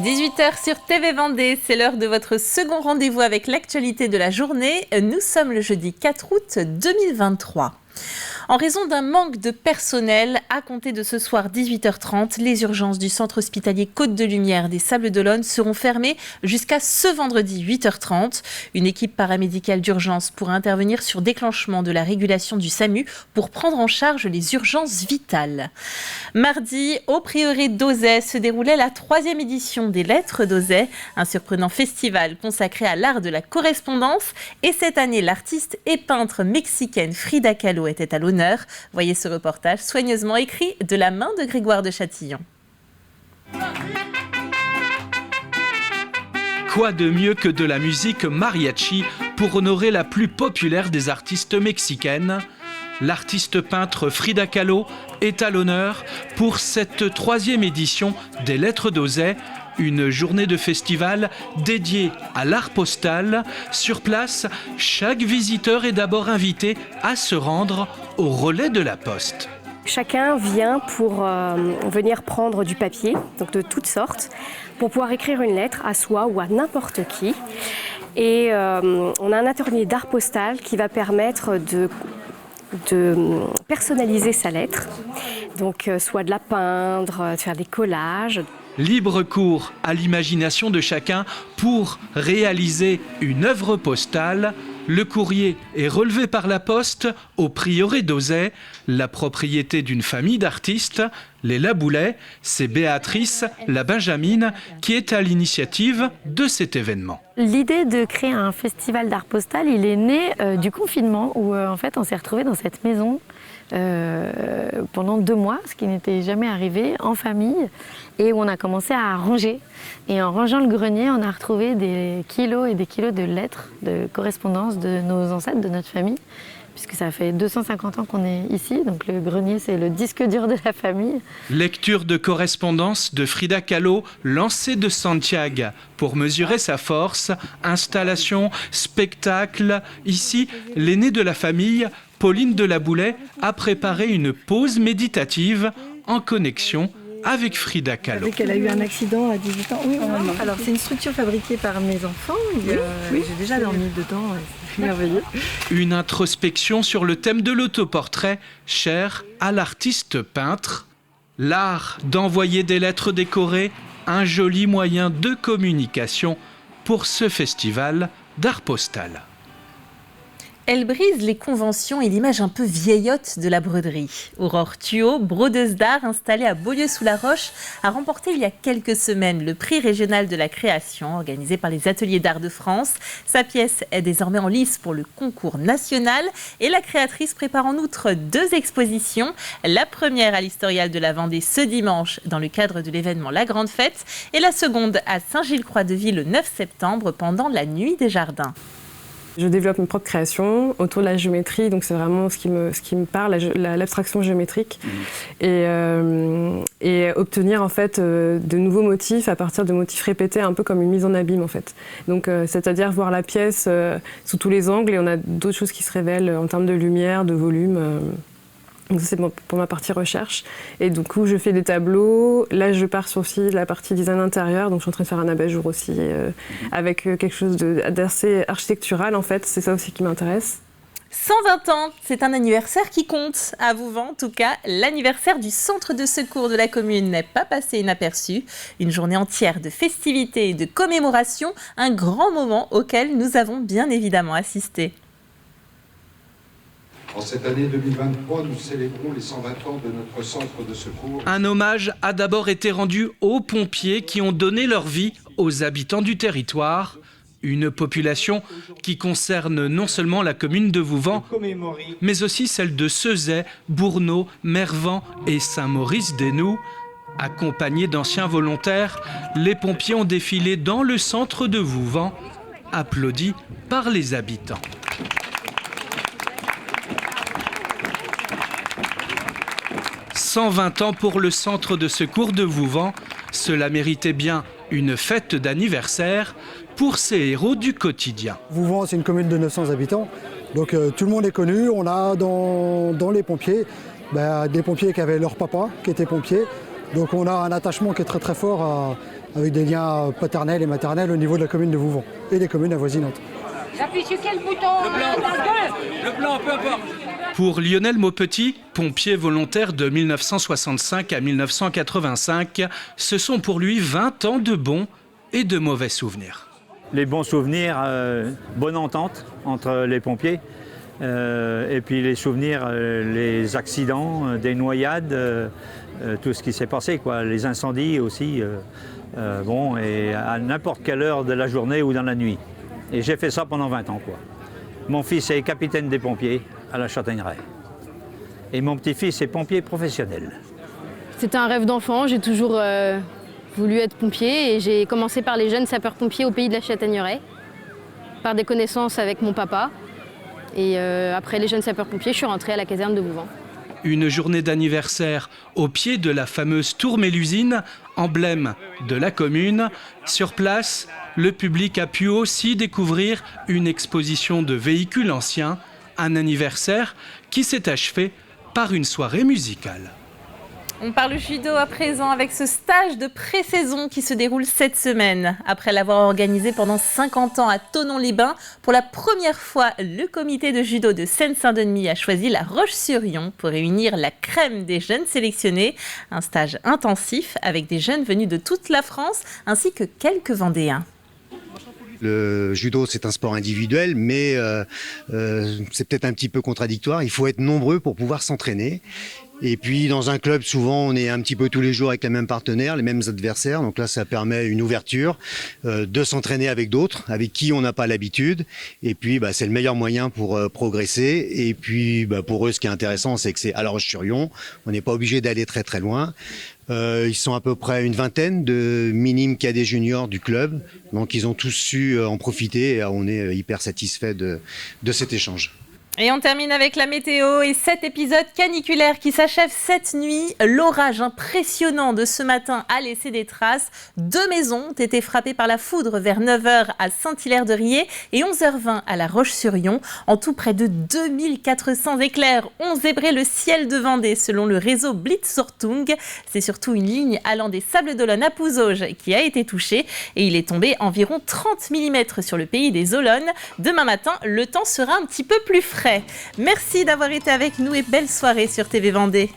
18h sur TV Vendée, c'est l'heure de votre second rendez-vous avec l'actualité de la journée. Nous sommes le jeudi 4 août 2023. En raison d'un manque de personnel, à compter de ce soir 18h30, les urgences du centre hospitalier Côte de Lumière des Sables-d'Olonne seront fermées jusqu'à ce vendredi 8h30. Une équipe paramédicale d'urgence pourra intervenir sur déclenchement de la régulation du SAMU pour prendre en charge les urgences vitales. Mardi, au prieuré d'Auzay se déroulait la 3e édition des Lettres d'Auzay, un surprenant festival consacré à l'art de la correspondance. Et cette année, l'artiste et peintre mexicaine Frida Kahlo était à l'honneur. Voyez ce reportage soigneusement écrit de la main de Grégoire de Châtillon. Quoi de mieux que de la musique mariachi pour honorer la plus populaire des artistes mexicaines ? L'artiste peintre Frida Kahlo est à l'honneur pour cette 3e édition des Lettres d'Auzay, une journée de festival dédiée à l'art postal. Sur place, chaque visiteur est d'abord invité à se rendre au relais de la poste. Chacun vient pour venir prendre du papier, donc de toutes sortes, pour pouvoir écrire une lettre à soi ou à n'importe qui. Et on a un atelier d'art postal qui va permettre de personnaliser sa lettre, donc soit de la peindre, de faire des collages. Libre cours à l'imagination de chacun pour réaliser une œuvre postale. Le courrier est relevé par la poste au prieuré d'Auzay, la propriété d'une famille d'artistes, les Laboulais. C'est Béatrice, la Benjamine, qui est à l'initiative de cet événement. L'idée de créer un festival d'art postal, il est né du confinement où en fait on s'est retrouvés dans cette maison pendant 2 mois, ce qui n'était jamais arrivé, en famille, et où on a commencé à ranger. Et en rangeant le grenier, on a retrouvé des kilos et des kilos de lettres, de correspondances de nos ancêtres, de notre famille, puisque ça fait 250 ans qu'on est ici, donc le grenier c'est le disque dur de la famille. Lecture de correspondance de Frida Kahlo, lancée de Santiago pour mesurer sa force, installation, spectacle. Ici, l'aînée de la famille, Pauline de Laboulais, a préparé une pause méditative en connexion avec Frida Kahlo. Elle a eu un accident à 18 ans. Oui, alors c'est une structure fabriquée par mes enfants. J'ai déjà dormi dedans, c'est merveilleux. Une introspection sur le thème de l'autoportrait, cher à l'artiste peintre. L'art d'envoyer des lettres décorées, un joli moyen de communication pour ce festival d'art postal. Elle brise les conventions et l'image un peu vieillotte de la broderie. Aurore Thuot, brodeuse d'art installée à Beaulieu-sous-la-Roche, a remporté il y a quelques semaines le prix régional de la création organisé par les Ateliers d'art de France. Sa pièce est désormais en lice pour le concours national et la créatrice prépare en outre 2 expositions. La première à l'Historial de la Vendée ce dimanche dans le cadre de l'événement La Grande Fête et la seconde à Saint-Gilles-Croix-de-Vie le 9 septembre pendant la Nuit des Jardins. Je développe mes propres créations autour de la géométrie, donc c'est vraiment ce qui me parle, l'abstraction géométrique. Et obtenir en fait de nouveaux motifs à partir de motifs répétés, un peu comme une mise en abîme en fait. Donc c'est-à-dire voir la pièce sous tous les angles et on a d'autres choses qui se révèlent en termes de lumière, de volume. Donc c'est pour ma partie recherche. Et du coup, je fais des tableaux. Là, je pars sur aussi la partie design intérieur. Donc je suis en train de faire un abat-jour aussi, avec quelque chose d'assez architectural, en fait. C'est ça aussi qui m'intéresse. 120 ans, c'est un anniversaire qui compte. À Vouvant, en tout cas, l'anniversaire du centre de secours de la commune n'est pas passé inaperçu. Une journée entière de festivités et de commémorations, un grand moment auquel nous avons bien évidemment assisté. En cette année 2023, nous célébrons les 120 ans de notre centre de secours. Un hommage a d'abord été rendu aux pompiers qui ont donné leur vie aux habitants du territoire. Une population qui concerne non seulement la commune de Vouvant, mais aussi celle de Ceuzay, Bourneau, Mervan et Saint-Maurice-des-Noux. Accompagnés d'anciens volontaires, les pompiers ont défilé dans le centre de Vouvant, applaudis par les habitants. « 120 ans pour le centre de secours de Vouvant, cela méritait bien une fête d'anniversaire pour ces héros du quotidien. » Vouvant, c'est une commune de 900 habitants, donc tout le monde est connu. On a dans les pompiers des pompiers qui avaient leur papa qui était pompier. Donc on a un attachement qui est très très fort avec des liens paternels et maternels au niveau de la commune de Vouvant et des communes avoisinantes. J'appuie sur quel bouton? Le blanc, peu importe. Pour Lionel Maupetit, pompier volontaire de 1965 à 1985, ce sont pour lui 20 ans de bons et de mauvais souvenirs. Les bons souvenirs, bonne entente entre les pompiers, et puis les souvenirs, les accidents, des noyades, tout ce qui s'est passé, quoi, les incendies aussi, et à n'importe quelle heure de la journée ou dans la nuit. Et j'ai fait ça pendant 20 ans, quoi. Mon fils est capitaine des pompiers à la Châtaigneraie. Et mon petit-fils est pompier professionnel. C'était un rêve d'enfant, j'ai toujours voulu être pompier et j'ai commencé par les jeunes sapeurs-pompiers au pays de la Châtaigneraie, par des connaissances avec mon papa. Et après les jeunes sapeurs-pompiers, je suis rentrée à la caserne de Vouvant. Une journée d'anniversaire au pied de la fameuse tour Mélusine, emblème de la commune. Sur place, le public a pu aussi découvrir une exposition de véhicules anciens, un anniversaire qui s'est achevé par une soirée musicale. On parle judo à présent avec ce stage de pré-saison qui se déroule cette semaine. Après l'avoir organisé pendant 50 ans à Thonon-les-Bains, pour la première fois, le comité de judo de Seine-Saint-Denis a choisi La Roche-sur-Yon pour réunir la crème des jeunes sélectionnés. Un stage intensif avec des jeunes venus de toute la France ainsi que quelques Vendéens. Le judo, c'est un sport individuel, mais c'est peut-être un petit peu contradictoire. Il faut être nombreux pour pouvoir s'entraîner. Et puis dans un club, souvent, on est un petit peu tous les jours avec les mêmes partenaires, les mêmes adversaires. Donc là, ça permet une ouverture, de s'entraîner avec d'autres, avec qui on n'a pas l'habitude. Et puis, c'est le meilleur moyen pour progresser. Et puis, pour eux, ce qui est intéressant, c'est que c'est à La Roche-sur-Yon. On n'est pas obligé d'aller très très loin. Ils sont à peu près une vingtaine de minimes cadets juniors du club. Donc ils ont tous su en profiter et on est hyper satisfait de cet échange. Et on termine avec la météo et cet épisode caniculaire qui s'achève cette nuit. L'orage impressionnant de ce matin a laissé des traces. 2 maisons ont été frappées par la foudre vers 9h à Saint-Hilaire-de-Riez et 11h20 à La Roche-sur-Yon. En tout, près de 2400 éclairs ont zébré le ciel de Vendée selon le réseau Blitzortung. C'est surtout une ligne allant des Sables-d'Olonne à Pouzauges qui a été touchée et il est tombé environ 30 mm sur le pays des Olonnes. Demain matin, le temps sera un petit peu plus frais. Merci d'avoir été avec nous et belle soirée sur TV Vendée.